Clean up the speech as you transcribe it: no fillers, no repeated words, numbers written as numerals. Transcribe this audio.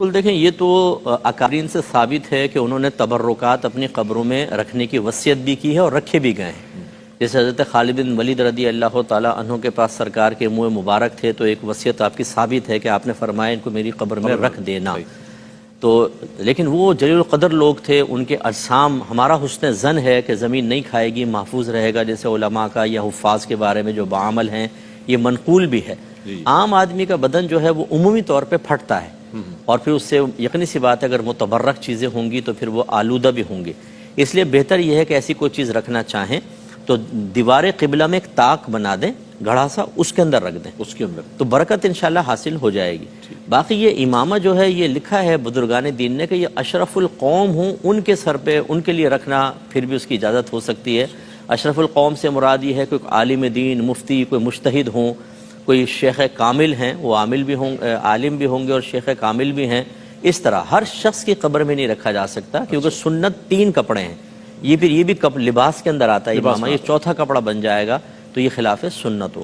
بالکل دیکھیں، یہ تو اکابرین سے ثابت ہے کہ انہوں نے تبرکات اپنی قبروں میں رکھنے کی وصیت بھی کی ہے اور رکھے بھی گئے ہیں۔ جیسے حضرت خالد بن ولید رضی اللہ تعالیٰ عنہ کے پاس سرکار کے منہ مبارک تھے، تو ایک وصیت آپ کی ثابت ہے کہ آپ نے فرمایا ان کو میری قبر میں رکھ دینا۔ تو لیکن وہ جلیل القدر لوگ تھے، ان کے اجسام، ہمارا حسن ظن ہے کہ زمین نہیں کھائے گی، محفوظ رہے گا، جیسے علماء کا یا حفاظ کے بارے میں جو بعمل ہیں یہ منقول بھی ہے۔ عام آدمی کا بدن جو ہے وہ عمومی طور پہ پھٹتا ہے، اور پھر اس سے یقینی سی بات ہے اگر متبرک چیزیں ہوں گی تو پھر وہ آلودہ بھی ہوں گے۔ اس لیے بہتر یہ ہے کہ ایسی کوئی چیز رکھنا چاہیں تو دیوار قبلہ میں ایک طاق بنا دیں، گڑھا سا، اس کے اندر رکھ دیں، اس کے اندر تو برکت انشاءاللہ حاصل ہو جائے گی۔ باقی یہ امامہ جو ہے یہ لکھا ہے بزرگان دین نے کہ یہ اشرف القوم ہوں، ان کے سر پہ ان کے لیے رکھنا پھر بھی اس کی اجازت ہو سکتی ہے۔ اشرف القوم سے مراد یہ ہے کوئی عالم دین، مفتی، کوئی مجتہد ہوں، کوئی شیخ کامل ہیں، وہ عامل بھی ہوں، عالم بھی ہوں گے اور شیخ کامل بھی ہیں۔ اس طرح ہر شخص کی قبر میں نہیں رکھا جا سکتا، کیونکہ سنت 3 کپڑے ہیں، یہ بھی لباس کے اندر آتا ہے امامہ، یہ چوتھا کپڑا بن جائے گا تو یہ خلاف سنت ہو۔